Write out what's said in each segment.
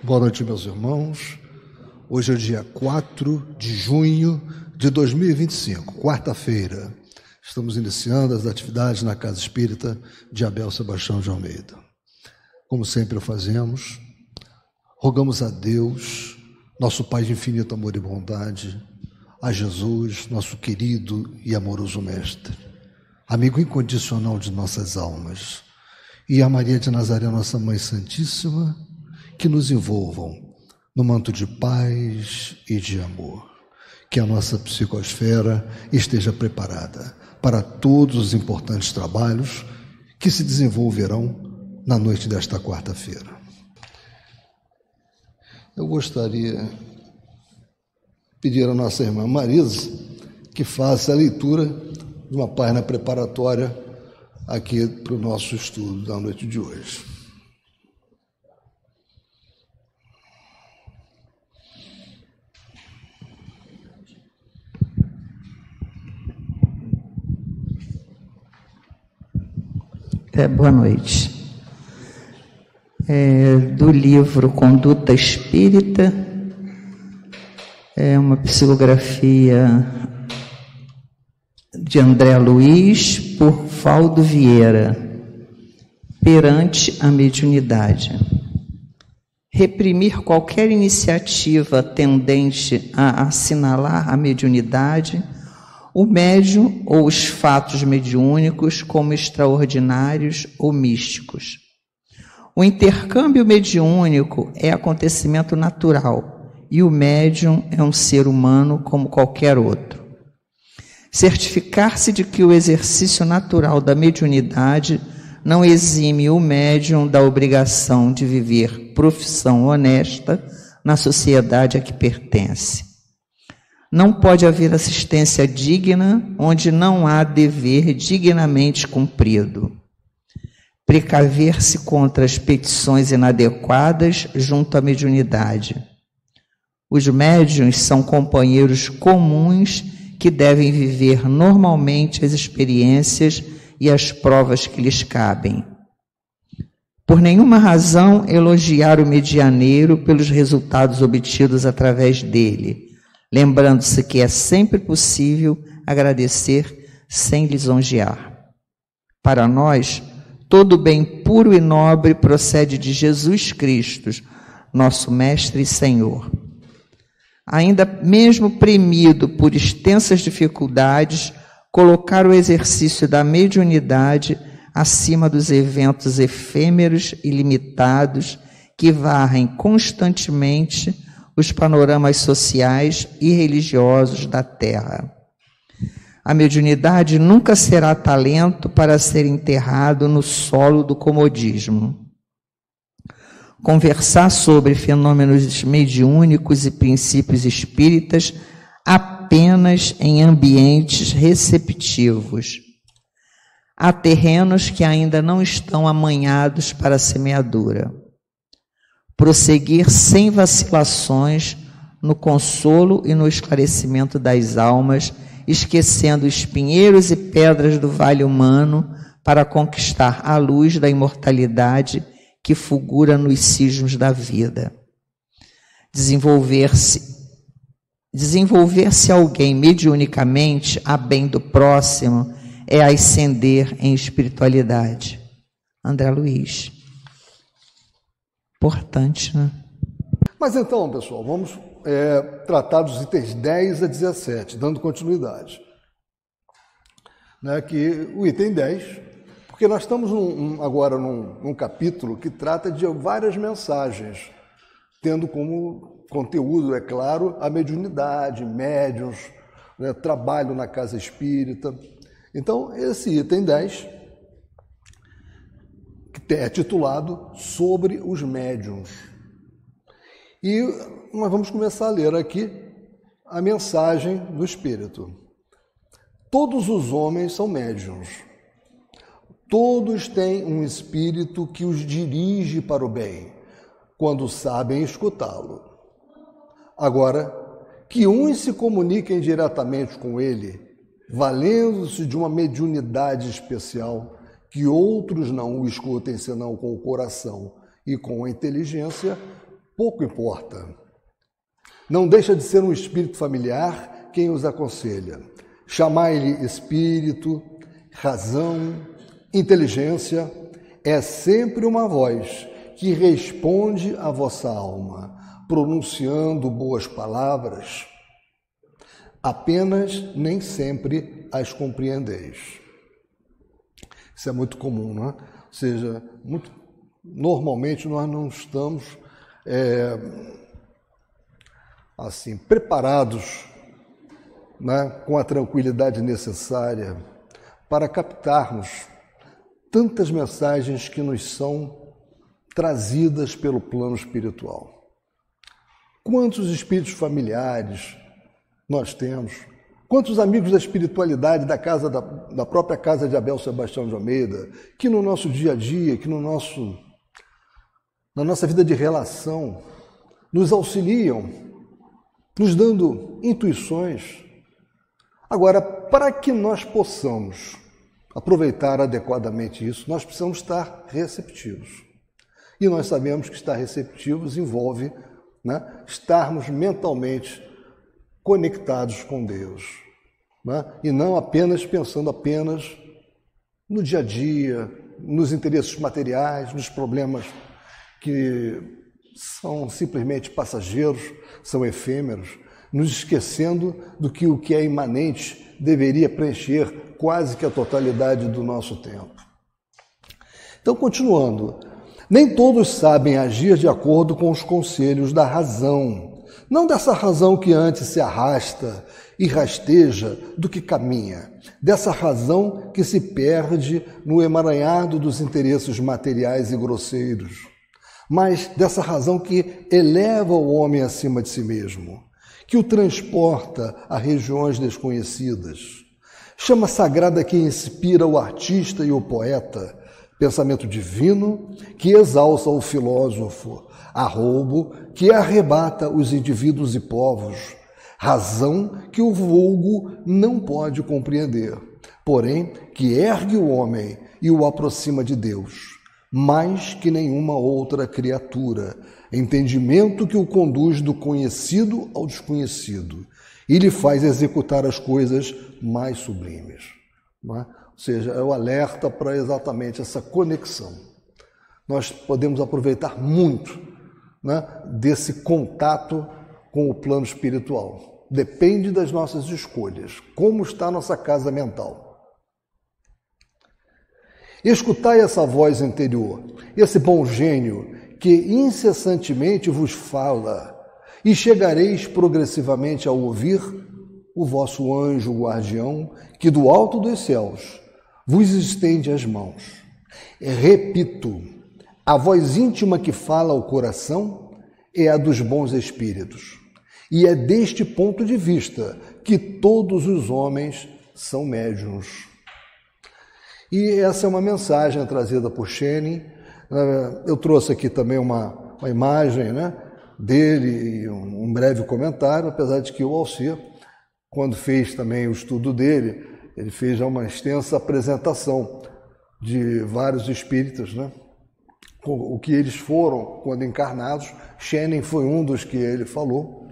Boa noite, meus irmãos. Hoje é dia 4 de junho de 2025, quarta-feira. Estamos iniciando as atividades na Casa Espírita de Abel Sebastião de Almeida. Como sempre o fazemos, rogamos a Deus, nosso Pai de infinito amor e bondade, a Jesus, nosso querido e amoroso Mestre, amigo incondicional de nossas almas, e a Maria de Nazaré, nossa Mãe Santíssima, que nos envolvam no manto de paz e de amor. Que a nossa psicosfera esteja preparada para todos os importantes trabalhos que se desenvolverão na noite desta quarta-feira. Eu gostaria de pedir à nossa irmã Marisa que faça a leitura de uma página preparatória aqui para o nosso estudo da noite de hoje. Boa noite. Do livro Conduta Espírita, uma psicografia de André Luiz por Valdo Vieira, perante a mediunidade. Reprimir qualquer iniciativa tendente a assinalar a mediunidade, o médium ou os fatos mediúnicos como extraordinários ou místicos. O intercâmbio mediúnico é acontecimento natural e o médium é um ser humano como qualquer outro. Certificar-se de que o exercício natural da mediunidade não exime o médium da obrigação de viver profissão honesta na sociedade a que pertence. Não pode haver assistência digna onde não há dever dignamente cumprido. Precaver-se contra as petições inadequadas junto à mediunidade. Os médiuns são companheiros comuns que devem viver normalmente as experiências e as provas que lhes cabem. Por nenhuma razão elogiar o medianeiro pelos resultados obtidos através dele, lembrando-se que é sempre possível agradecer sem lisonjear. Para nós, todo bem puro e nobre procede de Jesus Cristo, nosso Mestre e Senhor. Ainda mesmo premido por extensas dificuldades, colocar o exercício da mediunidade acima dos eventos efêmeros e limitados que varrem constantemente os panoramas sociais e religiosos da Terra. A mediunidade nunca será talento para ser enterrado no solo do comodismo. Conversar sobre fenômenos mediúnicos e princípios espíritas apenas em ambientes receptivos. Há terrenos que ainda não estão amanhados para a semeadura. Prosseguir sem vacilações no consolo e no esclarecimento das almas, esquecendo espinheiros e pedras do vale humano para conquistar a luz da imortalidade que fulgura nos cismos da vida. Desenvolver-se alguém mediunicamente a bem do próximo é ascender em espiritualidade. André Luiz. Importante, né? Mas então, pessoal, vamos tratar dos itens 10 a 17, dando continuidade. Que o item 10, porque nós estamos agora num capítulo que trata de várias mensagens, tendo como conteúdo, é claro, a mediunidade, médiuns, trabalho na casa espírita. Então, esse item 10 é titulado Sobre os Médiuns. E nós vamos começar a ler aqui a mensagem do Espírito. Todos os homens são médiuns. Todos têm um espírito que os dirige para o bem, quando sabem escutá-lo. Agora, que uns se comuniquem diretamente com ele, valendo-se de uma mediunidade especial, que outros não o escutem senão com o coração e com a inteligência, pouco importa. Não deixa de ser um espírito familiar quem os aconselha. Chamai-lhe espírito, razão, inteligência, é sempre uma voz que responde à vossa alma, pronunciando boas palavras, apenas nem sempre as compreendeis. Isso é muito comum, não é? Ou seja, normalmente nós não estamos assim preparados, né, com a tranquilidade necessária para captarmos tantas mensagens que nos são trazidas pelo plano espiritual. Quantos espíritos familiares nós temos? Quantos amigos da espiritualidade da própria casa de Abel Sebastião de Almeida, que no nosso dia a dia, que na nossa vida de relação, nos auxiliam, nos dando intuições. Agora, para que nós possamos aproveitar adequadamente isso, nós precisamos estar receptivos. E nós sabemos que estar receptivos envolve, né, estarmos mentalmente conectados com Deus, né? E não apenas pensando no dia a dia, nos interesses materiais, nos problemas que são simplesmente passageiros, são efêmeros, nos esquecendo do que o que é imanente deveria preencher quase que a totalidade do nosso tempo. Então, continuando, nem todos sabem agir de acordo com os conselhos da razão, não dessa razão que antes se arrasta e rasteja do que caminha, dessa razão que se perde no emaranhado dos interesses materiais e grosseiros, mas dessa razão que eleva o homem acima de si mesmo, que o transporta a regiões desconhecidas. Chama sagrada que inspira o artista e o poeta, pensamento divino que exalça o filósofo, arroubo que arrebata os indivíduos e povos, razão que o vulgo não pode compreender, porém que ergue o homem e o aproxima de Deus, mais que nenhuma outra criatura, entendimento que o conduz do conhecido ao desconhecido e lhe faz executar as coisas mais sublimes. Não é? Ou seja, é o alerta para exatamente essa conexão. Nós podemos aproveitar muito, né, desse contato com o plano espiritual. Depende das nossas escolhas. Como está a nossa casa mental? Escutai essa voz interior, esse bom gênio que incessantemente vos fala, e chegareis progressivamente a ouvir o vosso anjo guardião, que do alto dos céus vos estende as mãos. Repito, a voz íntima que fala ao coração é a dos bons espíritos. E é deste ponto de vista que todos os homens são médiuns. E essa é uma mensagem trazida por Schenning. Eu trouxe aqui também uma imagem, né, dele e um breve comentário, apesar de que o Alcir, quando fez também o estudo dele, ele fez já uma extensa apresentação de vários espíritos, né? O que eles foram quando encarnados. Schenning foi um dos que ele falou,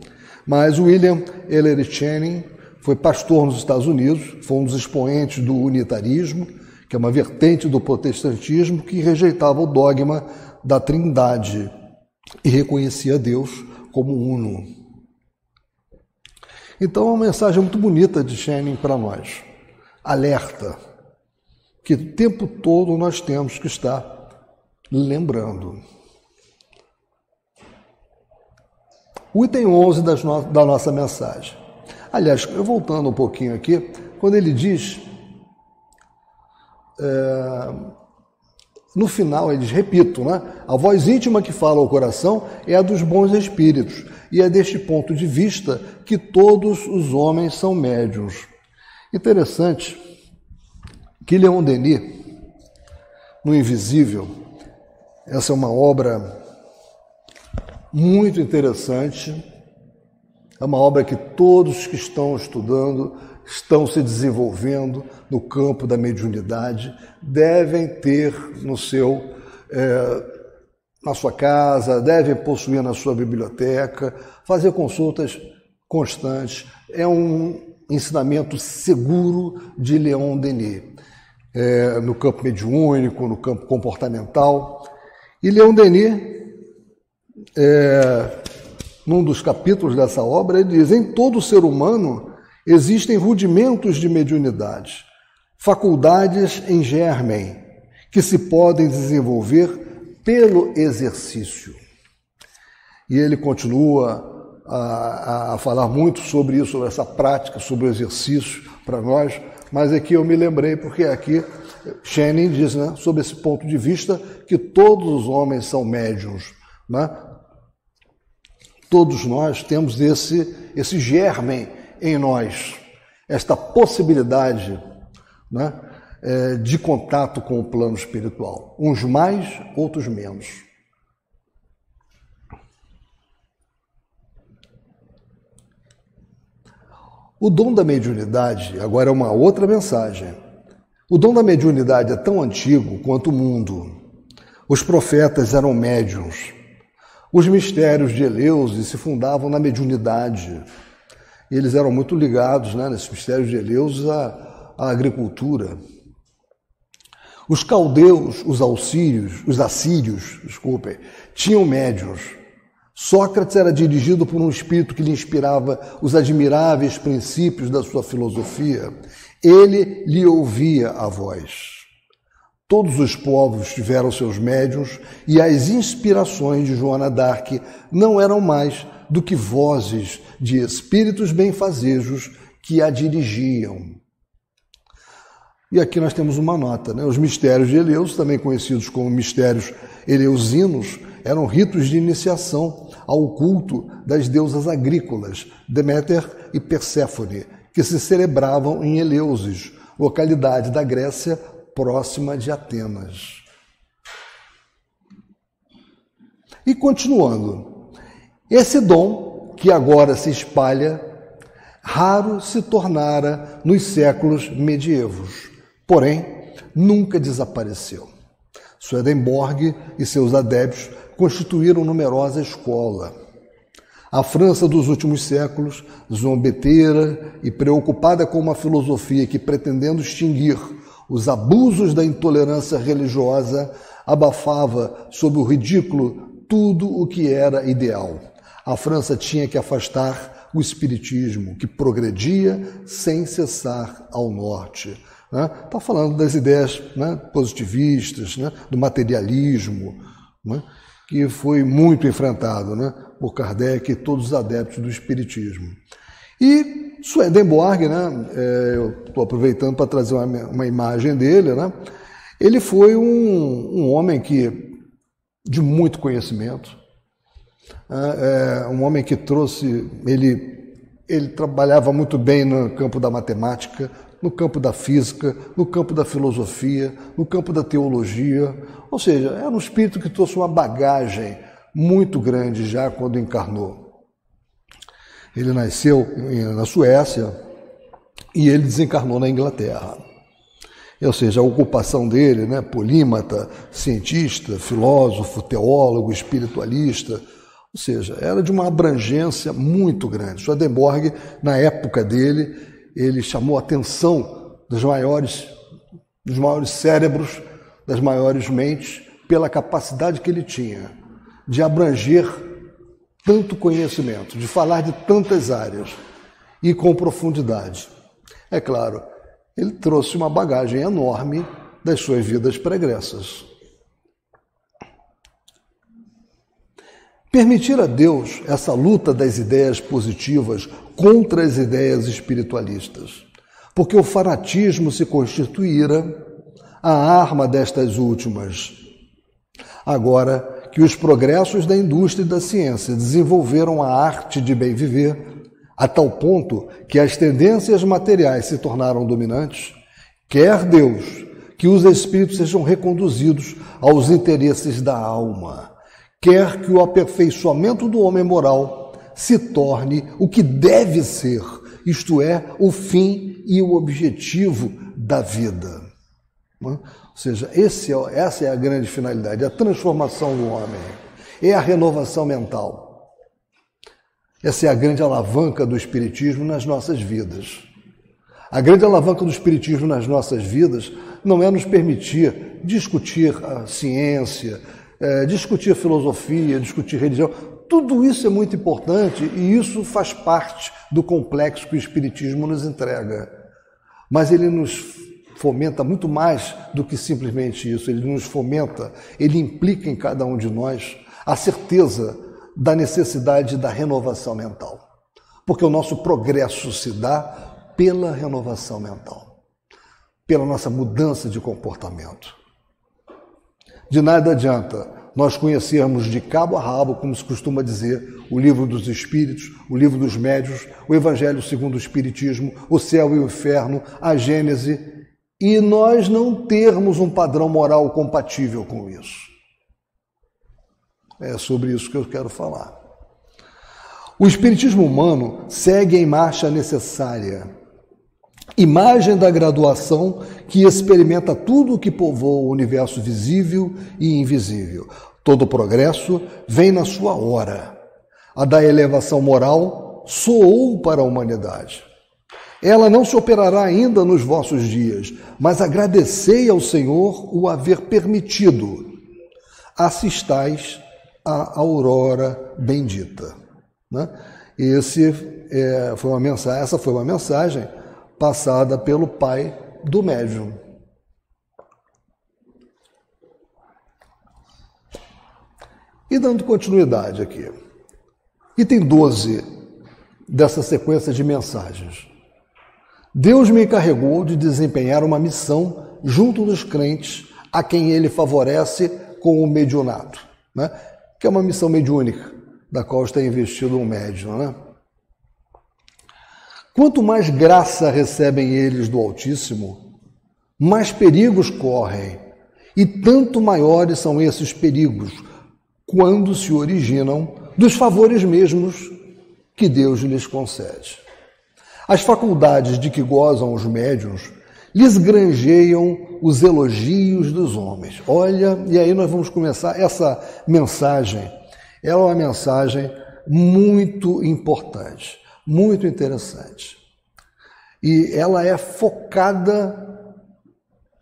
mas William Ellery Schenning foi pastor nos Estados Unidos, foi um dos expoentes do unitarismo, que é uma vertente do protestantismo que rejeitava o dogma da Trindade e reconhecia Deus como uno. Então é uma mensagem muito bonita de Schenning para nós. Alerta que o tempo todo nós temos que estar lembrando. O item 11 da nossa mensagem. Aliás, eu voltando um pouquinho aqui, quando ele diz, no final ele diz, repito, né? A voz íntima que fala ao coração é a dos bons espíritos, e é deste ponto de vista que todos os homens são médiuns. Interessante que Leon Denis, no Invisível, essa é uma obra muito interessante, é uma obra que todos que estão estudando, estão se desenvolvendo no campo da mediunidade, devem ter no seu na sua casa, devem possuir na sua biblioteca, fazer consultas constantes. É um ensinamento seguro de Leon Denis, no campo mediúnico, no campo comportamental. E Leon Denis, num dos capítulos dessa obra, ele diz: em todo ser humano existem rudimentos de mediunidade, faculdades em germen, que se podem desenvolver pelo exercício. E ele continua a falar muito sobre isso, sobre essa prática, sobre o exercício para nós, mas aqui eu me lembrei, porque aqui Schenning diz, né, sobre esse ponto de vista, que todos os homens são médiuns, né? Todos nós temos esse germen em nós, esta possibilidade, né, de contato com o plano espiritual. Uns mais, outros menos. O dom da mediunidade, agora é uma outra mensagem. O dom da mediunidade é tão antigo quanto o mundo. Os profetas eram médiuns. Os mistérios de Eleusis se fundavam na mediunidade. Eles eram muito ligados, né, nesses mistérios de Eleusis à agricultura. Os caldeus, os assírios, tinham médiuns. Sócrates era dirigido por um espírito que lhe inspirava os admiráveis princípios da sua filosofia. Ele lhe ouvia a voz. Todos os povos tiveram seus médiuns e as inspirações de Joana d'Arc não eram mais do que vozes de espíritos benfazejos que a dirigiam. E aqui nós temos uma nota, né? Os mistérios de Eleusis, também conhecidos como mistérios eleusinos, eram ritos de iniciação ao culto das deusas agrícolas, Deméter e Perséfone, que se celebravam em Eleusis, localidade da Grécia próxima de Atenas. E continuando, esse dom que agora se espalha, raro se tornara nos séculos medievos, porém nunca desapareceu. Swedenborg e seus adeptos constituíram numerosa escola. A França dos últimos séculos, zombeteira e preocupada com uma filosofia que, pretendendo extinguir os abusos da intolerância religiosa, abafava sob o ridículo tudo o que era ideal. A França tinha que afastar o espiritismo, que progredia sem cessar ao norte. Está falando das ideias, né, positivistas, né, do materialismo, né, que foi muito enfrentado, né, por Kardec e todos os adeptos do espiritismo. E Swedenborg, né, eu estou aproveitando para trazer uma imagem dele, né, ele foi um homem de muito conhecimento, um homem que trouxe, ele trabalhava muito bem no campo da matemática, no campo da física, no campo da filosofia, no campo da teologia, ou seja, era um espírito que trouxe uma bagagem muito grande já quando encarnou. Ele nasceu na Suécia e ele desencarnou na Inglaterra. Ou seja, a ocupação dele, né, polímata, cientista, filósofo, teólogo, espiritualista, ou seja, era de uma abrangência muito grande. Swedenborg, na época dele, ele chamou a atenção dos maiores cérebros, das maiores mentes, pela capacidade que ele tinha de abranger tanto conhecimento, de falar de tantas áreas e com profundidade. É claro, ele trouxe uma bagagem enorme das suas vidas pregressas. Permitir a Deus essa luta das ideias positivas contra as ideias espiritualistas, porque o fanatismo se constituíra a arma destas últimas. Agora que os progressos da indústria e da ciência desenvolveram a arte de bem viver, a tal ponto que as tendências materiais se tornaram dominantes, quer Deus que os espíritos sejam reconduzidos aos interesses da alma, quer que o aperfeiçoamento do homem moral se torne o que deve ser, isto é, o fim e o objetivo da vida. Ou seja, essa é a grande finalidade, a transformação do homem, é a renovação mental. Essa é a grande alavanca do Espiritismo nas nossas vidas. A grande alavanca do Espiritismo nas nossas vidas não é nos permitir discutir a ciência, discutir filosofia, discutir religião. Tudo isso é muito importante e isso faz parte do complexo que o Espiritismo nos entrega. Mas ele nos fomenta muito mais do que simplesmente isso. Ele nos fomenta, ele implica em cada um de nós a certeza da necessidade da renovação mental. Porque o nosso progresso se dá pela renovação mental, pela nossa mudança de comportamento. De nada adianta nós conhecermos de cabo a rabo, como se costuma dizer, o Livro dos Espíritos, o Livro dos Médiuns, o Evangelho segundo o Espiritismo, o céu e o inferno, a Gênese, e nós não termos um padrão moral compatível com isso. É sobre isso que eu quero falar. O espiritismo humano segue em marcha necessária, imagem da graduação que experimenta tudo o que povoa o universo visível e invisível. Todo progresso vem na sua hora. A da elevação moral soou para a humanidade. Ela não se operará ainda nos vossos dias, mas agradecei ao Senhor o haver permitido. Assistais à aurora bendita. Essa foi uma mensagem passada pelo pai do médium. E dando continuidade aqui. Item 12 dessa sequência de mensagens. Deus me encarregou de desempenhar uma missão junto dos crentes a quem ele favorece com o mediunato, que é uma missão mediúnica, da qual está investido um médium. Quanto mais graça recebem eles do Altíssimo, mais perigos correm, e tanto maiores são esses perigos quando se originam dos favores mesmos que Deus lhes concede. As faculdades de que gozam os médiuns lhes granjeiam os elogios dos homens. Olha, e aí nós vamos começar essa mensagem. Ela é uma mensagem muito importante, muito interessante. E ela é focada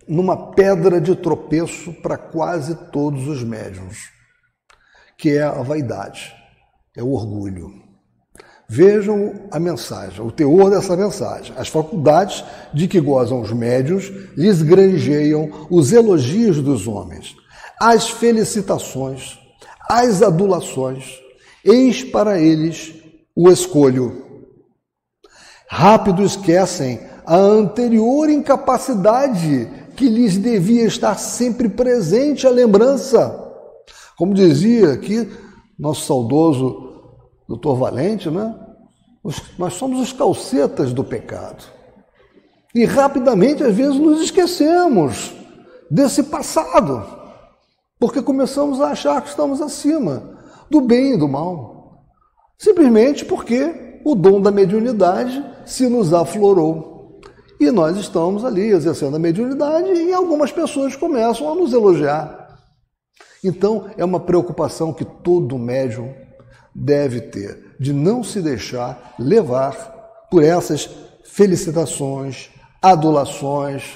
numa pedra de tropeço para quase todos os médiuns, que é a vaidade, é o orgulho. Vejam a mensagem, o teor dessa mensagem. As faculdades de que gozam os médiuns lhes granjeiam os elogios dos homens, as felicitações, as adulações, eis para eles o escolho. Rápido esquecem a anterior incapacidade que lhes devia estar sempre presente a lembrança. Como dizia aqui nosso saudoso Dr. Valente, nós somos os calcetas do pecado. E rapidamente, às vezes, nos esquecemos desse passado, porque começamos a achar que estamos acima do bem e do mal, simplesmente porque o dom da mediunidade se nos aflorou. E nós estamos ali exercendo a mediunidade e algumas pessoas começam a nos elogiar. Então, é uma preocupação que todo médium deve ter, de não se deixar levar por essas felicitações, adulações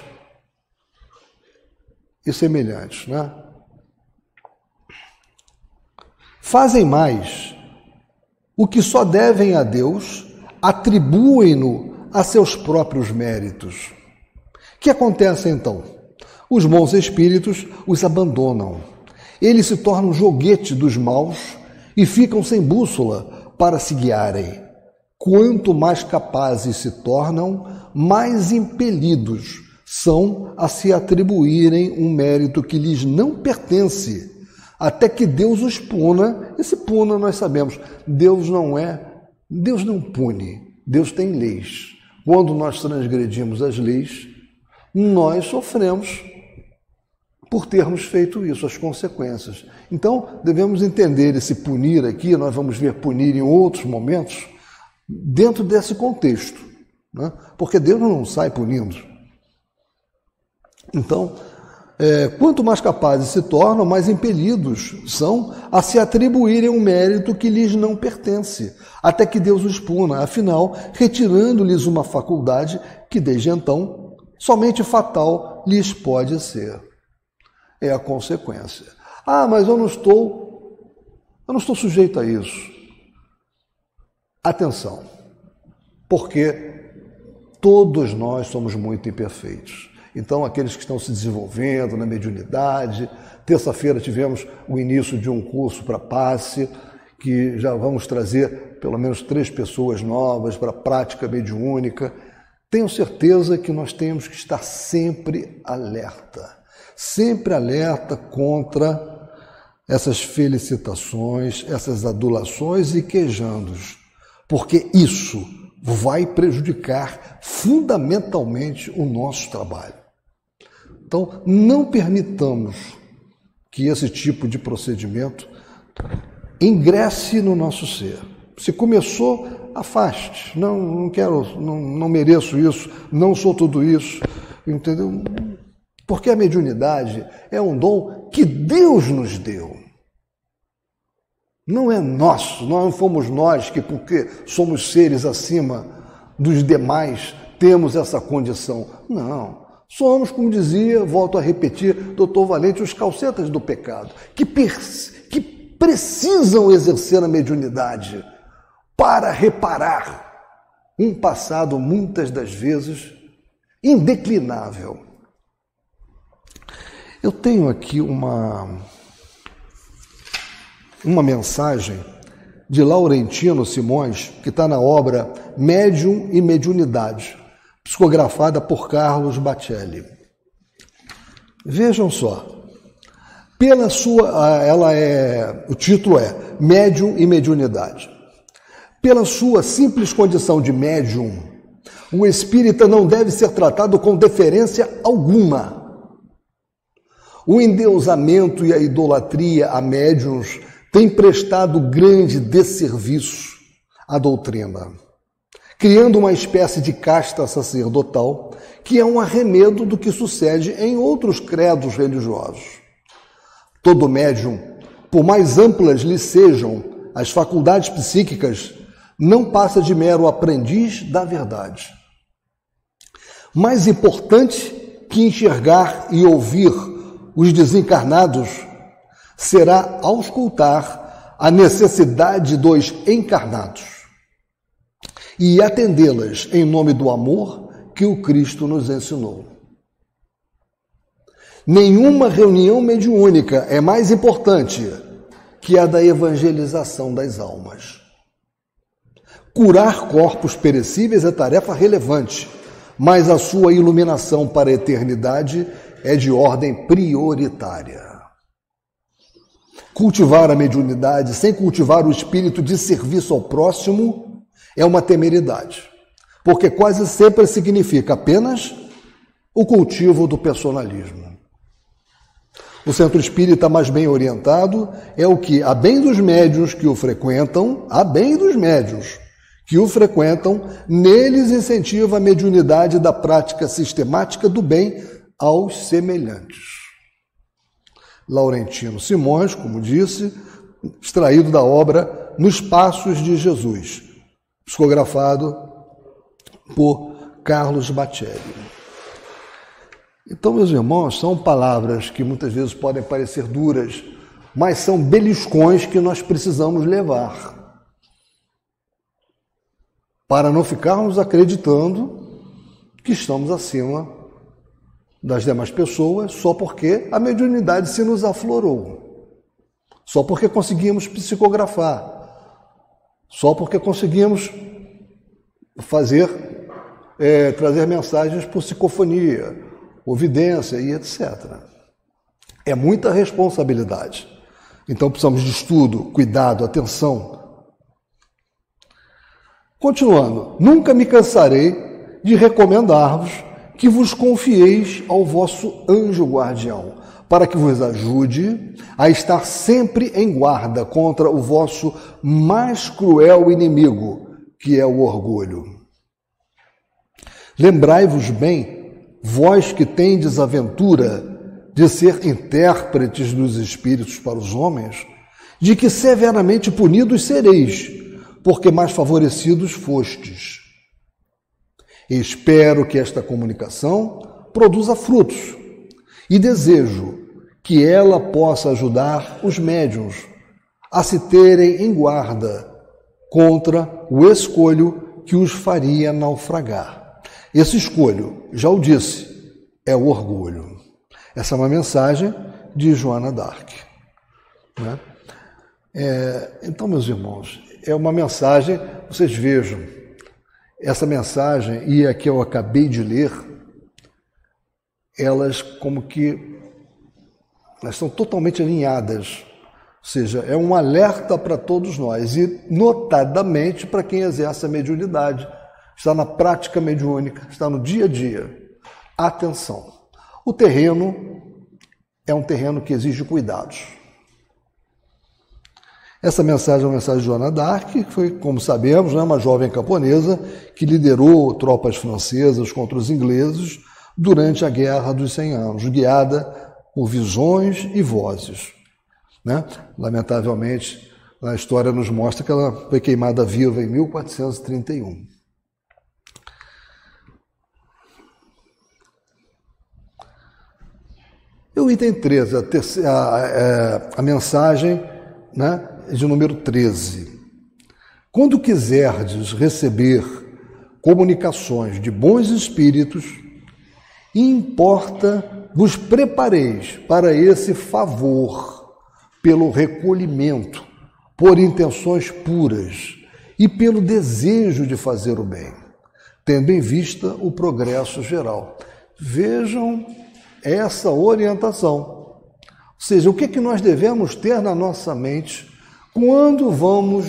e semelhantes, Fazem mais o que só devem a Deus, atribuem-no a seus próprios méritos. O que acontece então? Os bons espíritos os abandonam. Eles se tornam joguete dos maus e ficam sem bússola para se guiarem. Quanto mais capazes se tornam, mais impelidos são a se atribuírem um mérito que lhes não pertence, até que Deus os puna. Esse puna nós sabemos, Deus não pune, Deus tem leis. Quando nós transgredimos as leis, nós sofremos por termos feito isso, as consequências. Então, devemos entender esse punir aqui, nós vamos ver punir em outros momentos, dentro desse contexto, porque Deus não sai punindo. Então, quanto mais capazes se tornam, mais impelidos são a se atribuírem um mérito que lhes não pertence, até que Deus os puna, afinal, retirando-lhes uma faculdade que, desde então, somente fatal lhes pode ser. É a consequência. Ah, mas eu não estou sujeito a isso. Atenção, porque todos nós somos muito imperfeitos. Então, aqueles que estão se desenvolvendo na mediunidade, terça-feira tivemos o início de um curso para passe, que já vamos trazer pelo menos 3 pessoas novas para a prática mediúnica. Tenho certeza que nós temos que estar sempre alerta contra essas felicitações, essas adulações e quejandos, porque isso vai prejudicar fundamentalmente o nosso trabalho. Então, não permitamos que esse tipo de procedimento ingresse no nosso ser. Se começou, afaste. Não quero, não mereço isso, não sou tudo isso, entendeu? Porque a mediunidade é um dom que Deus nos deu. Não é nosso, não fomos nós que, porque somos seres acima dos demais, temos essa condição. Não. Somos, como dizia, volto a repetir, Dr. Valente, os calcetas do pecado, que precisam exercer a mediunidade para reparar um passado, muitas das vezes, indeclinável. Eu tenho aqui uma mensagem de Laurentino Simões, que está na obra Médium e Mediunidade, psicografada por Carlos Bacelli. Vejam só, o título é Médium e Mediunidade. Pela sua simples condição de médium, o espírita não deve ser tratado com deferência alguma. O endeusamento e a idolatria a médiuns têm prestado grande desserviço à doutrina, criando uma espécie de casta sacerdotal que é um arremedo do que sucede em outros credos religiosos. Todo médium, por mais amplas lhe sejam as faculdades psíquicas, não passa de mero aprendiz da verdade. Mais importante que enxergar e ouvir os desencarnados será auscultar a necessidade dos encarnados e atendê-las em nome do amor que o Cristo nos ensinou. Nenhuma reunião mediúnica é mais importante que a da evangelização das almas. Curar corpos perecíveis é tarefa relevante, mas a sua iluminação para a eternidade é de ordem prioritária. Cultivar a mediunidade sem cultivar o espírito de serviço ao próximo é uma temeridade, porque quase sempre significa apenas o cultivo do personalismo. O centro espírita mais bem orientado é o que, a bem dos médiuns que o frequentam, neles incentiva a mediunidade da prática sistemática do bem aos semelhantes. Laurentino Simões, como disse, extraído da obra Nos Passos de Jesus, psicografado por Carlos Bacelli. Então, meus irmãos, são palavras que muitas vezes podem parecer duras, mas são beliscões que nós precisamos levar para não ficarmos acreditando que estamos acima das demais pessoas só porque a mediunidade se nos aflorou, só porque conseguimos psicografar, só porque conseguimos trazer mensagens por psicofonia, evidência e etc. É muita responsabilidade. Então precisamos de estudo, cuidado, atenção. Continuando, nunca me cansarei de recomendar-vos que vos confieis ao vosso anjo guardião, para que vos ajude a estar sempre em guarda contra o vosso mais cruel inimigo, que é o orgulho. Lembrai-vos bem vós que tendes a ventura de ser intérpretes dos espíritos para os homens, de que severamente punidos sereis, porque mais favorecidos fostes. Espero que esta comunicação produza frutos e desejo que ela possa ajudar os médiuns a se terem em guarda contra o escolho que os faria naufragar. Esse escolho, já o disse, é o orgulho. Essa é uma mensagem de Joana d'Arc, né? Então, meus irmãos, é uma mensagem, vocês vejam, essa mensagem, e a que eu acabei de ler, elas como que elas estão totalmente alinhadas, ou seja, é um alerta para todos nós, e notadamente para quem exerce a mediunidade, está na prática mediúnica, está no dia a dia. Atenção, o terreno é um terreno que exige cuidados. Essa mensagem é uma mensagem de Joana d'Arc, que foi, como sabemos, uma jovem camponesa que liderou tropas francesas contra os ingleses durante a Guerra dos 100 Anos, guiada por visões e vozes, né? Lamentavelmente, a história nos mostra que ela foi queimada viva em 1431. E o item 13, a mensagem, né, de número 13. Quando quiserdes receber comunicações de bons espíritos, importa vos prepareis para esse favor, pelo recolhimento, por intenções puras e pelo desejo de fazer o bem, tendo em vista o progresso geral. Vejam essa orientação. Ou seja, o que é que nós devemos ter na nossa mente quando vamos,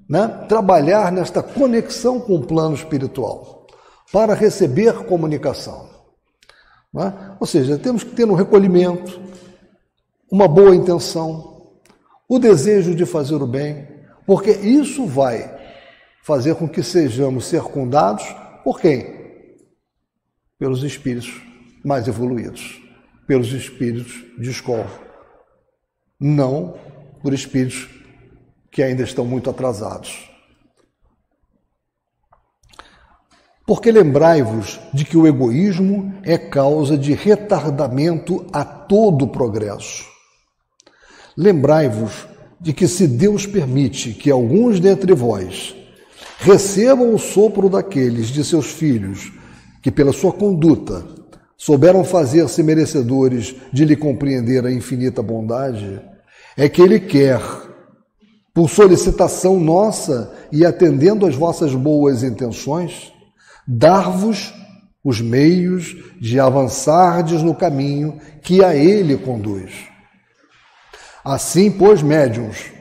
né, trabalhar nesta conexão com o plano espiritual, para receber comunicação. Né? Ou seja, temos que ter um recolhimento, uma boa intenção, o desejo de fazer o bem, porque isso vai fazer com que sejamos circundados por quem? Pelos espíritos mais evoluídos, pelos espíritos de escola, não por espíritos que ainda estão muito atrasados. Porque lembrai-vos de que o egoísmo é causa de retardamento a todo o progresso. Lembrai-vos de que se Deus permite que alguns dentre vós recebam o sopro daqueles de seus filhos que pela sua conduta souberam fazer-se merecedores de lhe compreender a infinita bondade, é que Ele quer, por solicitação nossa e atendendo às vossas boas intenções, dar-vos os meios de avançardes no caminho que a Ele conduz. Assim, pois, médiuns,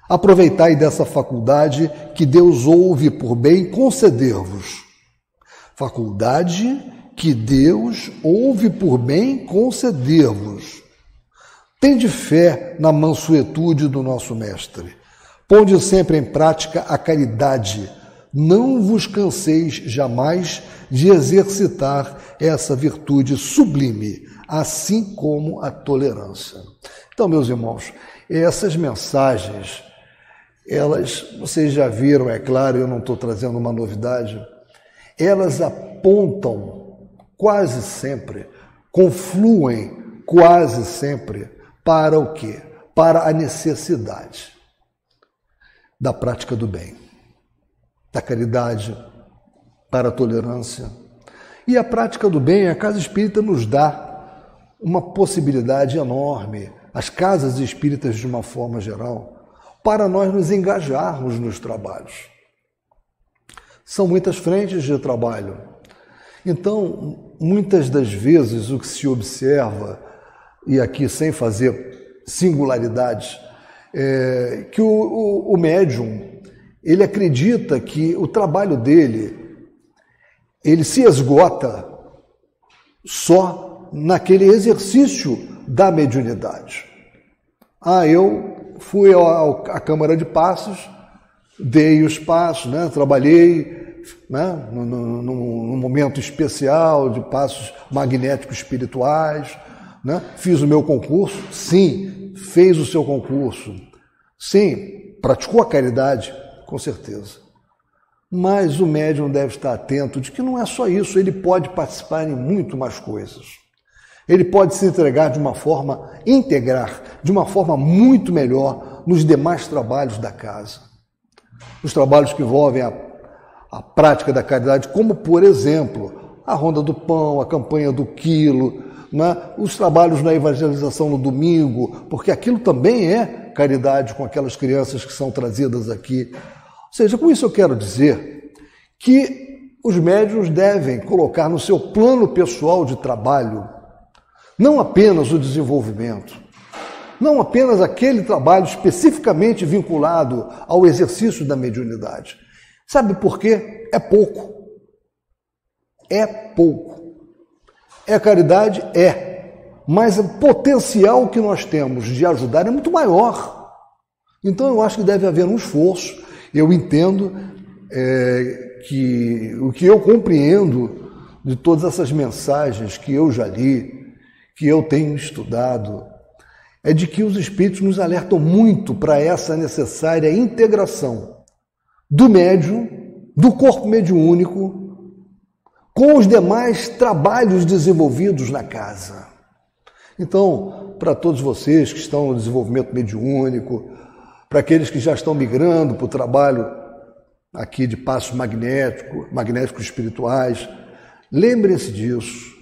aproveitai dessa faculdade que Deus ouve por bem conceder-vos. Faculdade que Deus ouve por bem conceder-vos. Tende fé na mansuetude do nosso Mestre. Ponde sempre em prática a caridade. Não vos canseis jamais de exercitar essa virtude sublime, assim como a tolerância. Então, meus irmãos, essas mensagens, vocês já viram, é claro, eu não estou trazendo uma novidade, elas apontam quase sempre, confluem quase sempre para o quê? Para a necessidade da prática do bem, da caridade, para a tolerância. E a prática do bem, a Casa Espírita nos dá uma possibilidade enorme, as casas espíritas de uma forma geral, para nós nos engajarmos nos trabalhos. São muitas frentes de trabalho. Então, muitas das vezes o que se observa, e aqui sem fazer singularidades, é que o médium, ele acredita que o trabalho dele, ele se esgota só naquele exercício da mediunidade. Eu fui à Câmara de Passos, dei os passos, né? Trabalhei, né, num momento especial de passos magnéticos espirituais, né? Fiz o meu concurso? Sim. Fez o seu concurso? Sim. Praticou a caridade? Com certeza. Mas o médium deve estar atento de que não é só isso, ele pode participar em muito mais coisas. Ele pode se entregar de uma forma, integrar de uma forma muito melhor nos demais trabalhos da casa. Os trabalhos que envolvem a prática da caridade, como, por exemplo, a Ronda do Pão, a campanha do Quilo, né? Os trabalhos na evangelização no domingo, porque aquilo também é caridade com aquelas crianças que são trazidas aqui. Ou seja, com isso eu quero dizer que os médiuns devem colocar no seu plano pessoal de trabalho não apenas o desenvolvimento, não apenas aquele trabalho especificamente vinculado ao exercício da mediunidade. Sabe por quê? É pouco. É pouco. É caridade? É. Mas o potencial que nós temos de ajudar é muito maior. Então eu acho que deve haver um esforço. Eu entendo que o que eu compreendo de todas essas mensagens que eu já li, que eu tenho estudado, é de que os espíritos nos alertam muito para essa necessária integração do médium, do corpo mediúnico, com os demais trabalhos desenvolvidos na casa. Então, para todos vocês que estão no desenvolvimento mediúnico, para aqueles que já estão migrando para o trabalho aqui de passos magnéticos espirituais, lembrem-se disso.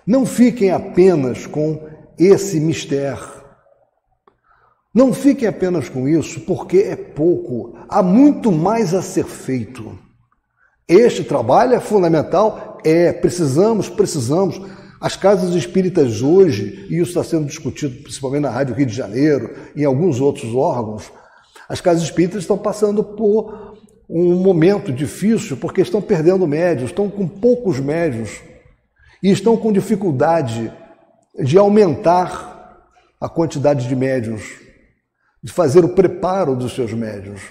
Não fiquem apenas com esse mistério. Não fiquem apenas com isso, porque é pouco. Há muito mais a ser feito. Este trabalho é fundamental? Precisamos. As casas espíritas hoje, e isso está sendo discutido principalmente na Rádio Rio de Janeiro e em alguns outros órgãos, as casas espíritas estão passando por um momento difícil porque estão perdendo médiuns, estão com poucos médiuns e estão com dificuldade de aumentar a quantidade de médiuns, de fazer o preparo dos seus médiuns,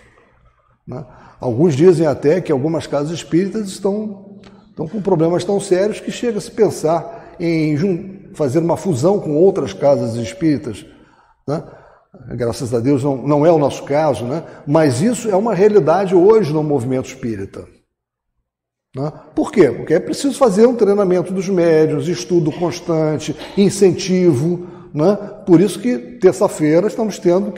né? Alguns dizem até que algumas casas espíritas estão com problemas tão sérios que chega a se pensar em fazer uma fusão com outras casas espíritas, né? Graças a Deus não é o nosso caso, né? Mas isso é uma realidade hoje no movimento espírita. Né? Por quê? Porque é preciso fazer um treinamento dos médiuns, estudo constante, incentivo. Né? Por isso que terça-feira estamos tendo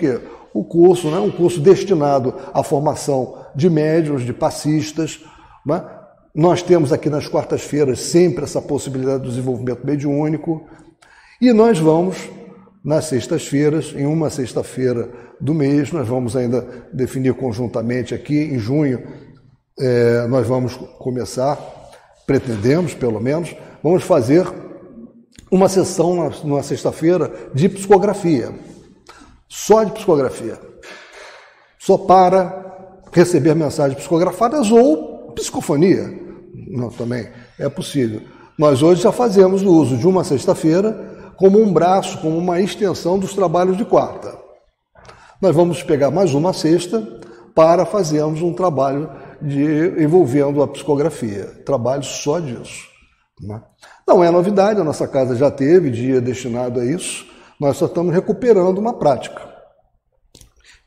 o curso, né? Um curso destinado à formação de médiuns, de passistas. Né? Nós temos aqui nas quartas-feiras sempre essa possibilidade do desenvolvimento mediúnico. E nós vamos, nas sextas-feiras, em uma sexta-feira do mês, nós vamos ainda definir conjuntamente aqui, em junho, nós vamos começar, pretendemos pelo menos, vamos fazer uma sessão numa sexta-feira de psicografia, só de psicografia, só para receber mensagens psicografadas ou psicofonia, não, também é possível. Nós hoje já fazemos o uso de uma sexta-feira como um braço, como uma extensão dos trabalhos de quarta. Nós vamos pegar mais uma sexta para fazermos um trabalho envolvendo a psicografia, trabalho só disso. Né? Não é novidade, a nossa casa já teve dia destinado a isso, nós só estamos recuperando uma prática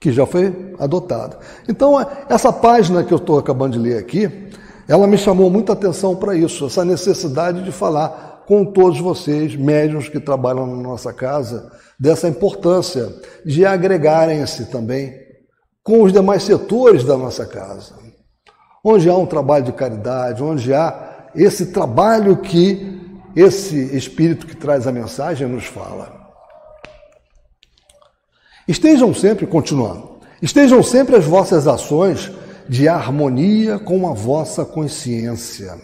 que já foi adotada. Então, essa página que eu estou acabando de ler aqui, ela me chamou muita atenção para isso, essa necessidade de falar com todos vocês, médiuns que trabalham na nossa casa, dessa importância de agregarem-se também com os demais setores da nossa casa, onde há um trabalho de caridade, onde há esse trabalho que esse Espírito que traz a mensagem nos fala. Estejam sempre, continuando, estejam sempre as vossas ações de harmonia com a vossa consciência.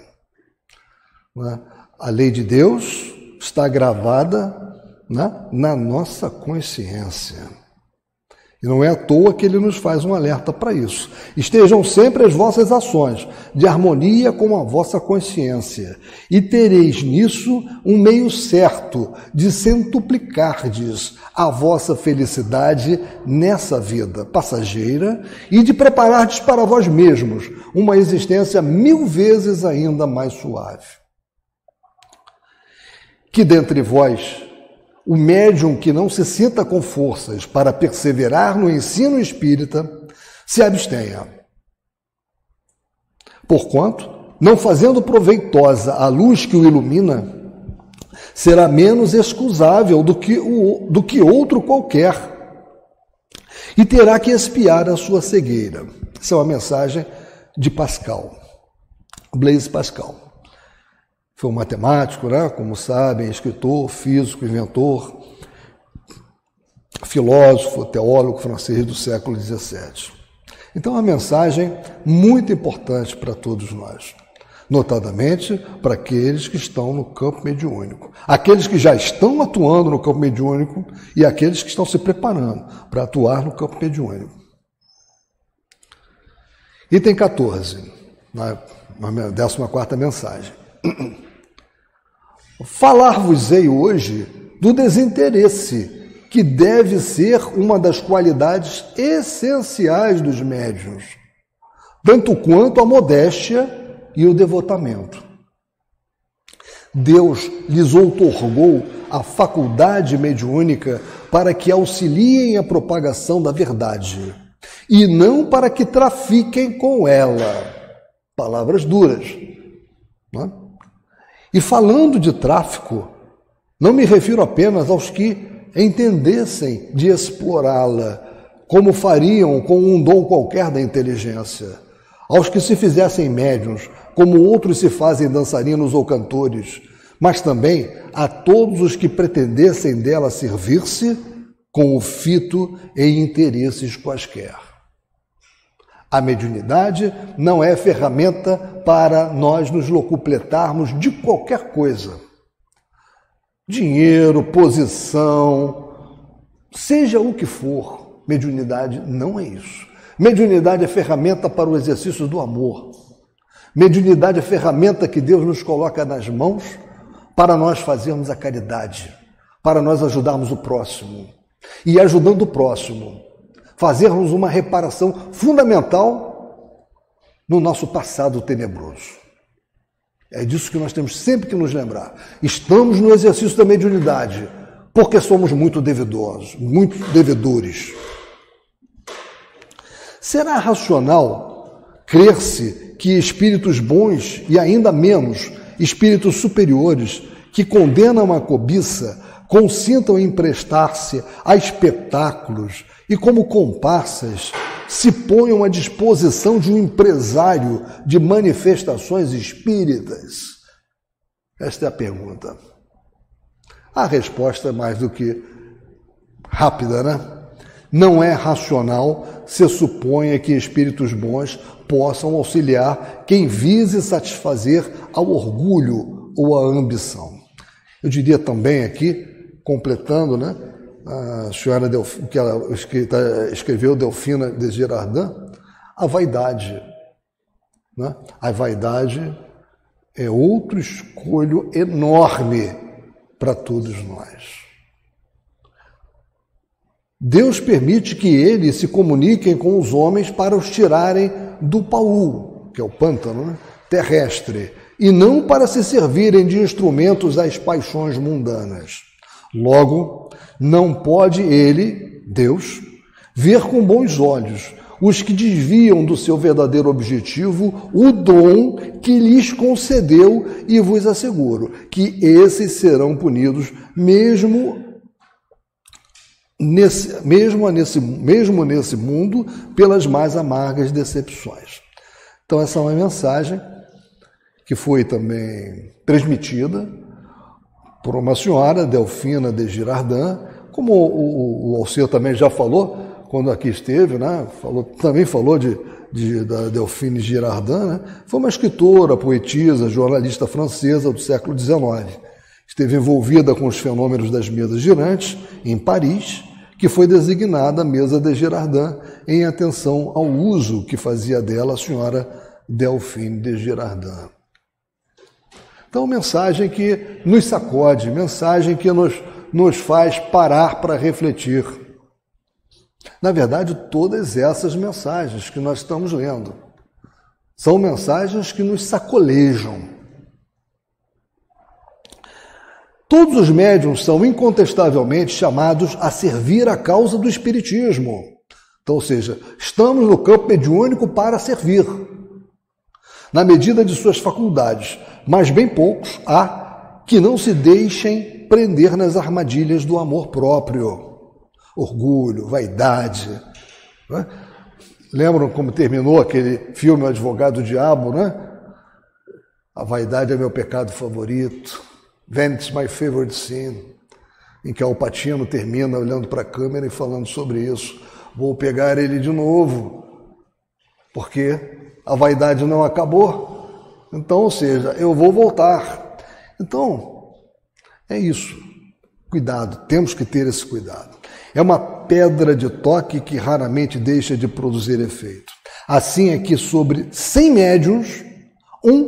A lei de Deus está gravada na nossa consciência. E não é à toa que ele nos faz um alerta para isso. Estejam sempre as vossas ações de harmonia com a vossa consciência, e tereis nisso um meio certo de centuplicardes a vossa felicidade nessa vida passageira e de preparardes para vós mesmos uma existência 1000 vezes ainda mais suave. Que dentre vós o médium que não se sinta com forças para perseverar no ensino espírita se abstenha. Porquanto, não fazendo proveitosa a luz que o ilumina, será menos excusável do que outro qualquer, e terá que expiar a sua cegueira. Essa é uma mensagem de Pascal, Blaise Pascal. Foi um matemático, né? Como sabem, escritor, físico, inventor, filósofo, teólogo francês do século XVII. Então, é uma mensagem muito importante para todos nós, notadamente para aqueles que estão no campo mediúnico, aqueles que já estão atuando no campo mediúnico e aqueles que estão se preparando para atuar no campo mediúnico. Item 14, na 14ª mensagem. Falar-vos-ei hoje do desinteresse, que deve ser uma das qualidades essenciais dos médiuns, tanto quanto a modéstia e o devotamento. Deus lhes outorgou a faculdade mediúnica para que auxiliem a propagação da verdade, e não para que trafiquem com ela. Palavras duras, não é? E falando de tráfico, não me refiro apenas aos que entendessem de explorá-la, como fariam com um dom qualquer da inteligência, aos que se fizessem médiuns, como outros se fazem dançarinos ou cantores, mas também a todos os que pretendessem dela servir-se com o fito e interesses quaisquer. A mediunidade não é ferramenta para nós nos locupletarmos de qualquer coisa. Dinheiro, posição, seja o que for, mediunidade não é isso. Mediunidade é ferramenta para o exercício do amor. Mediunidade é ferramenta que Deus nos coloca nas mãos para nós fazermos a caridade, para nós ajudarmos o próximo. E ajudando o próximo, fazermos uma reparação fundamental no nosso passado tenebroso. É disso que nós temos sempre que nos lembrar. Estamos no exercício da mediunidade, porque somos muito devedores. Será racional crer-se que espíritos bons e ainda menos espíritos superiores que condenam a cobiça consintam em prestar-se a espetáculos e, como comparsas, se ponham à disposição de um empresário de manifestações espíritas? Esta é a pergunta. A resposta é mais do que rápida, né? Não é racional se suponha que espíritos bons possam auxiliar quem vise satisfazer ao orgulho ou à ambição. Eu diria também aqui, completando, né? A senhora que ela escreveu, Delfina de Girardin, a vaidade. Né? A vaidade é outro escolho enorme para todos nós. Deus permite que eles se comuniquem com os homens para os tirarem do paú, que é o pântano, né? Terrestre, e não para se servirem de instrumentos às paixões mundanas. Logo, não pode ele, Deus, ver com bons olhos os que desviam do seu verdadeiro objetivo o dom que lhes concedeu, e vos asseguro que esses serão punidos mesmo nesse mundo pelas mais amargas decepções. Então, essa é uma mensagem que foi também transmitida por uma senhora, Delfina de Girardin, como o Alceu também já falou, quando aqui esteve, né? Também falou da Delfine Girardin, né? Foi uma escritora, poetisa, jornalista francesa do século XIX. Esteve envolvida com os fenômenos das mesas girantes, em Paris, que foi designada a mesa de Girardin em atenção ao uso que fazia dela a senhora Delphine de Girardin. Então, mensagem que nos sacode, mensagem que nos faz parar para refletir. Na verdade, todas essas mensagens que nós estamos lendo são mensagens que nos sacolejam. Todos os médiuns são incontestavelmente chamados a servir a causa do espiritismo. Então, ou seja, estamos no campo mediúnico para servir, na medida de suas faculdades, mas bem poucos há que não se deixem prender nas armadilhas do amor próprio, orgulho, vaidade. Né? Lembram como terminou aquele filme O Advogado do Diabo, né? A vaidade é meu pecado favorito, Vanity is my favorite sin, em que Al Pacino termina olhando para a câmera e falando sobre isso. Vou pegar ele de novo, porque a vaidade não acabou. Então, ou seja, eu vou voltar. Então, é isso. Cuidado, temos que ter esse cuidado. É uma pedra de toque que raramente deixa de produzir efeito. Assim é que sobre 100 médiuns,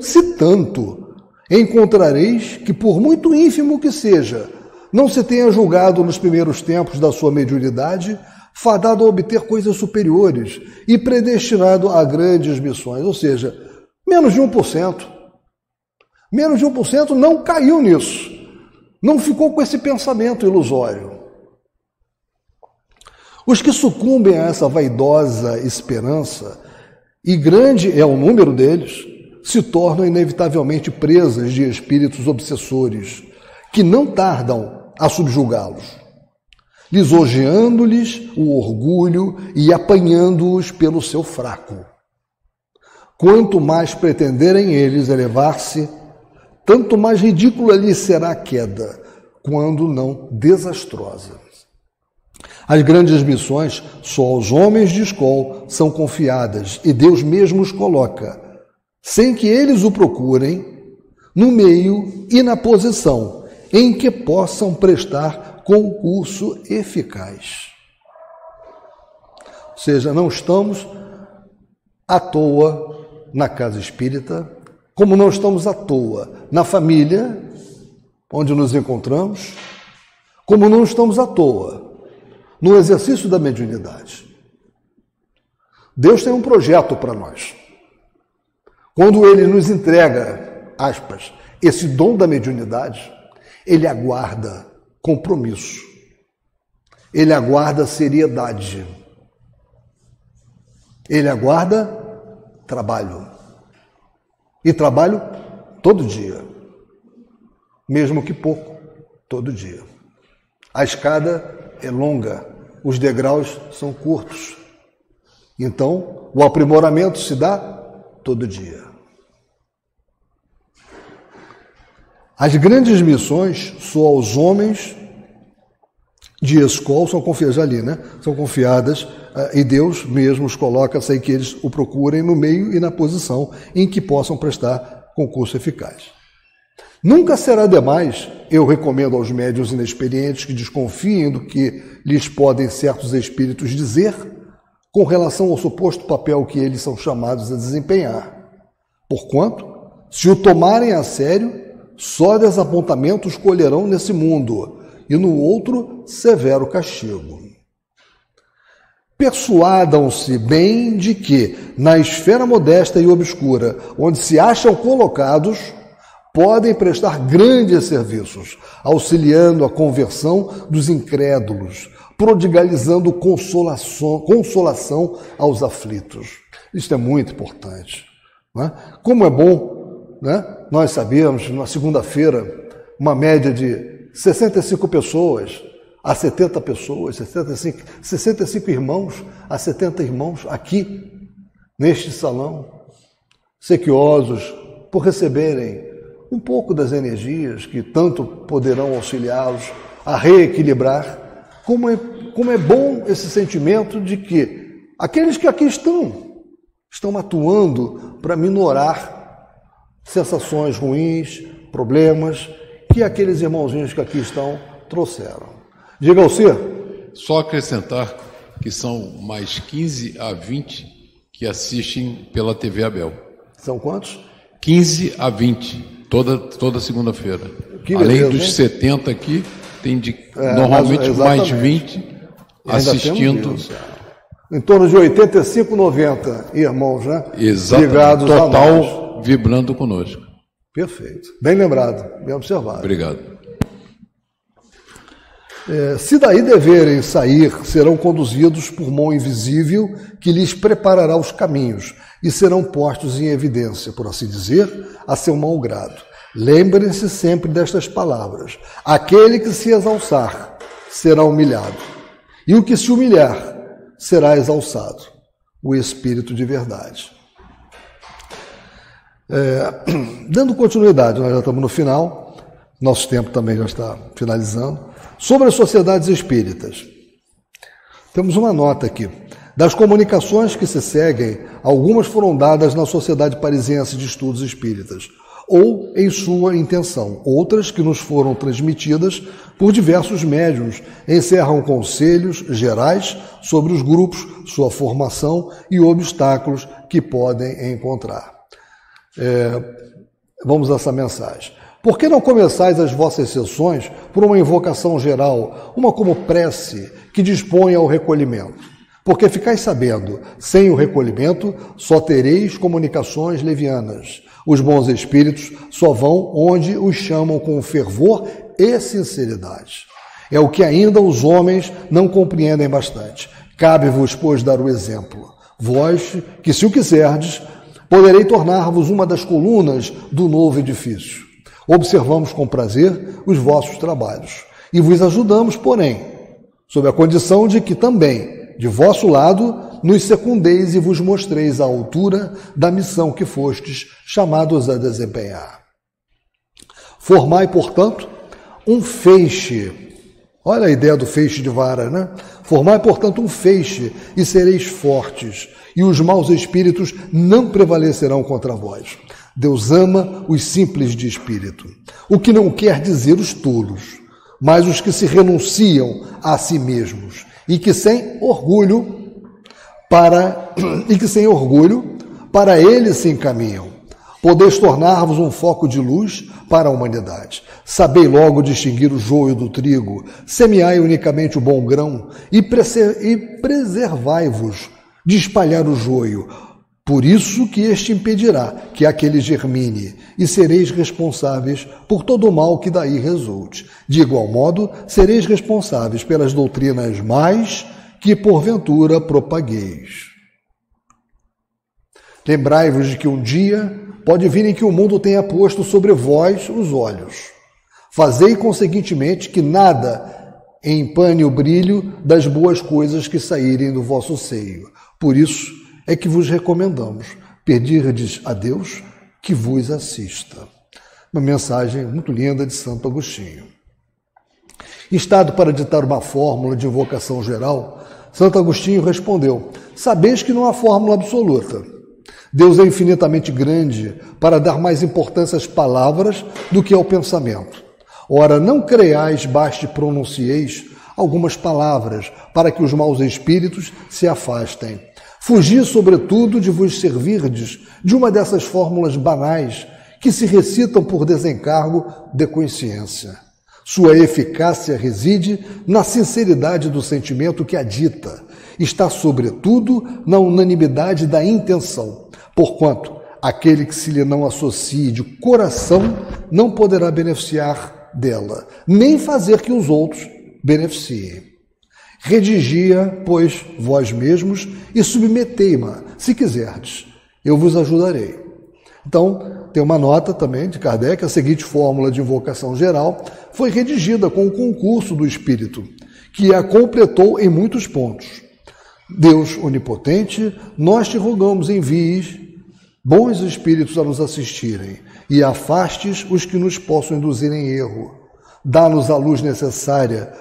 se tanto, encontrareis que, por muito ínfimo que seja, não se tenha julgado nos primeiros tempos da sua mediunidade, fadado a obter coisas superiores e predestinado a grandes missões. Ou seja, menos de 1%. Menos de 1% não caiu nisso. Não ficou com esse pensamento ilusório. Os que sucumbem a essa vaidosa esperança, e grande é o número deles, se tornam inevitavelmente presas de espíritos obsessores, que não tardam a subjugá-los, lisonjeando-lhes o orgulho e apanhando-os pelo seu fraco. Quanto mais pretenderem eles elevar-se, tanto mais ridícula lhes será a queda, quando não desastrosa. As grandes missões só aos homens de escola são confiadas, e Deus mesmo os coloca, sem que eles o procurem, no meio e na posição em que possam prestar concurso eficaz. Ou seja, não estamos à toa na casa espírita, como não estamos à toa na família onde nos encontramos, como não estamos à toa no exercício da mediunidade. Deus tem um projeto para nós. Quando Ele nos entrega, aspas, esse dom da mediunidade, Ele aguarda compromisso. Ele aguarda seriedade. Ele aguarda trabalho. E trabalho todo dia. Mesmo que pouco, todo dia. A escada é longa, os degraus são curtos. Então, o aprimoramento se dá todo dia. As grandes missões só aos homens de escola são confiadas ali, né? São confiadas e Deus mesmo os coloca sem que eles o procurem no meio e na posição em que possam prestar concurso eficaz. Nunca será demais, eu recomendo aos médiuns inexperientes que desconfiem do que lhes podem certos espíritos dizer com relação ao suposto papel que eles são chamados a desempenhar. Porquanto, se o tomarem a sério, só desapontamentos colherão nesse mundo e no outro severo castigo. Persuadam-se bem de que, na esfera modesta e obscura, onde se acham colocados, podem prestar grandes serviços, auxiliando a conversão dos incrédulos, prodigalizando consolação aos aflitos. Isso é muito importante. Não é? Como é bom, né? Nós sabemos, na segunda-feira, uma média de 65 pessoas a 70 pessoas, 65 irmãos a 70 irmãos aqui, neste salão, sequiosos por receberem um pouco das energias que tanto poderão auxiliá-los a reequilibrar. Como é bom esse sentimento de que aqueles que aqui estão atuando para minorar sensações ruins, problemas que aqueles irmãozinhos que aqui estão trouxeram. Diga ao ser, Só acrescentar que são mais 15 a 20 que assistem pela TV Abel. São quantos? 15 a 20, toda segunda-feira. Além dos 70 aqui, tem normalmente mais 20 assistindo. Em torno de 85, 90 irmãos, né? Exatamente. Ligados total vibrando conosco. Perfeito. Bem lembrado, bem observado. Obrigado. Se daí deverem sair, serão conduzidos por mão invisível que lhes preparará os caminhos e serão postos em evidência, por assim dizer, a seu mau grado. Lembrem-se sempre destas palavras. Aquele que se exalçar será humilhado, e o que se humilhar será exalçado. O Espírito de verdade. Dando continuidade, nós já estamos no final, nosso tempo também já está finalizando. Sobre as sociedades espíritas, temos uma nota aqui. Das comunicações que se seguem, algumas foram dadas na Sociedade Parisiense de Estudos Espíritas, ou em sua intenção. Outras, que nos foram transmitidas por diversos médiuns, encerram conselhos gerais sobre os grupos, sua formação e obstáculos que podem encontrar. Vamos a essa mensagem. Por que não começais as vossas sessões por uma invocação geral, uma como prece, que disponha ao recolhimento? Porque ficais sabendo, sem o recolhimento, só tereis comunicações levianas. Os bons espíritos só vão onde os chamam com fervor e sinceridade. É o que ainda os homens não compreendem bastante. Cabe-vos, pois, dar o exemplo. Vós, que se o quiserdes, poderei tornar-vos uma das colunas do novo edifício. Observamos com prazer os vossos trabalhos e vos ajudamos, porém, sob a condição de que também, de vosso lado, nos secundeis e vos mostreis a altura da missão que fostes chamados a desempenhar. Formai, portanto, um feixe. Olha a ideia do feixe de vara, né? Formai, portanto, um feixe e sereis fortes, e os maus espíritos não prevalecerão contra vós. Deus ama os simples de espírito, o que não quer dizer os tolos, mas os que se renunciam a si mesmos e que sem orgulho para ele se encaminham. Podeis tornar-vos um foco de luz para a humanidade. Sabei logo distinguir o joio do trigo, semeai unicamente o bom grão e preservai-vos de espalhar o joio. Por isso que este impedirá que aquele germine, e sereis responsáveis por todo o mal que daí resulte. De igual modo, sereis responsáveis pelas doutrinas mais que porventura propagueis. Lembrai-vos de que um dia pode vir em que o mundo tenha posto sobre vós os olhos. Fazei, conseguintemente, que nada empane o brilho das boas coisas que saírem do vosso seio. Por isso é que vos recomendamos pedirdes a Deus que vos assista. Uma mensagem muito linda de Santo Agostinho. Instado para ditar uma fórmula de invocação geral, Santo Agostinho respondeu: sabeis que não há fórmula absoluta. Deus é infinitamente grande para dar mais importância às palavras do que ao pensamento. Ora, não creiais, baste pronuncieis algumas palavras para que os maus espíritos se afastem. Fugi, sobretudo, de vos servirdes de uma dessas fórmulas banais que se recitam por desencargo de consciência. Sua eficácia reside na sinceridade do sentimento que a dita. Está, sobretudo, na unanimidade da intenção, porquanto aquele que se lhe não associe de coração não poderá beneficiar dela, nem fazer que os outros beneficiem. Redigia, pois, vós mesmos e submetei-ma, se quiserdes. Eu vos ajudarei. Então, tem uma nota também de Kardec, a seguinte fórmula de invocação geral foi redigida com o concurso do Espírito, que a completou em muitos pontos. Deus onipotente, nós te rogamos, envies bons espíritos a nos assistirem e afastes os que nos possam induzir em erro. Dá-nos a luz necessária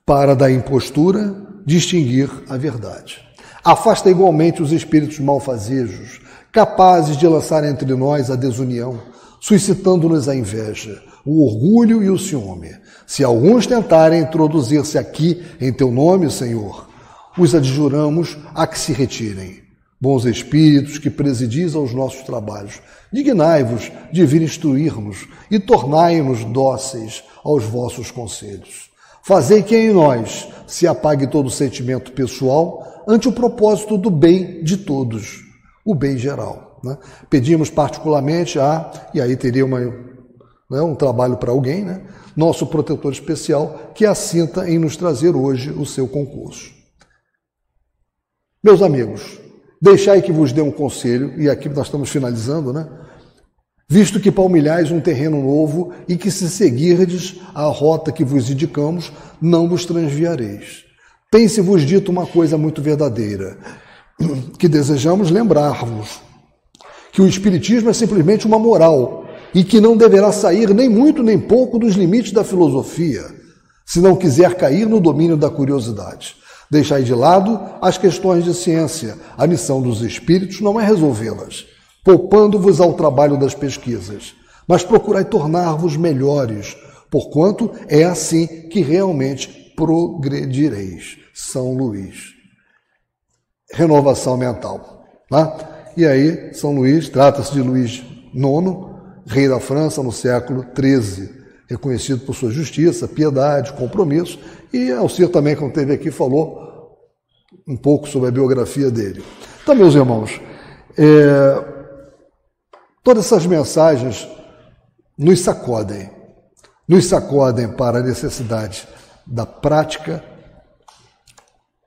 para da impostura distinguir a verdade. Afasta igualmente os espíritos malfazejos, capazes de lançar entre nós a desunião, suscitando-nos a inveja, o orgulho e o ciúme. Se alguns tentarem introduzir-se aqui em teu nome, Senhor, os adjuramos a que se retirem. Bons espíritos que presidis aos nossos trabalhos, dignai-vos de vir instruir-nos e tornai-nos dóceis aos vossos conselhos. Fazei que em nós se apague todo sentimento pessoal ante o propósito do bem de todos, o bem geral. Né? Pedimos particularmente e aí teria um trabalho para alguém, né? Nosso protetor especial, que assinta em nos trazer hoje o seu concurso. Meus amigos, deixai que vos dê um conselho, e aqui nós estamos finalizando, né? Visto que palmilhais um terreno novo e que se seguirdes a rota que vos indicamos, não vos transviareis. Tem-se-vos dito uma coisa muito verdadeira, que desejamos lembrar-vos, que o Espiritismo é simplesmente uma moral e que não deverá sair nem muito nem pouco dos limites da filosofia, se não quiser cair no domínio da curiosidade. Deixai de lado as questões de ciência. A missão dos espíritos não é resolvê-las, poupando-vos ao trabalho das pesquisas, mas procurai tornar-vos melhores, porquanto é assim que realmente progredireis. São Luís. Renovação mental. Tá? E aí, São Luís, trata-se de Luís IX, rei da França no século XIII, reconhecido por sua justiça, piedade, compromisso, e Alcir também, como teve aqui, falou um pouco sobre a biografia dele. Então, meus irmãos, todas essas mensagens nos sacodem para a necessidade da prática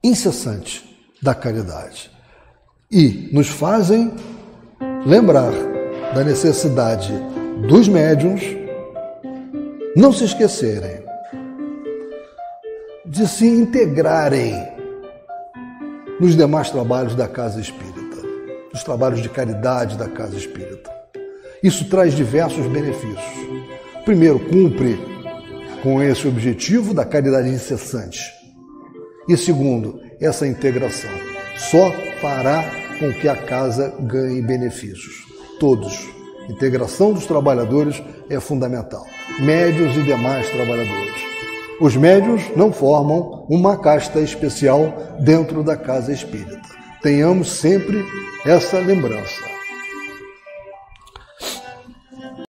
incessante da caridade e nos fazem lembrar da necessidade dos médiuns não se esquecerem de se integrarem nos demais trabalhos da Casa Espírita, nos trabalhos de caridade da Casa Espírita. Isso traz diversos benefícios. Primeiro, cumpre com esse objetivo da caridade incessante. E segundo, essa integração só fará com que a casa ganhe benefícios. Todos. Integração dos trabalhadores é fundamental. Médiuns e demais trabalhadores. Os médiuns não formam uma casta especial dentro da Casa Espírita. Tenhamos sempre essa lembrança.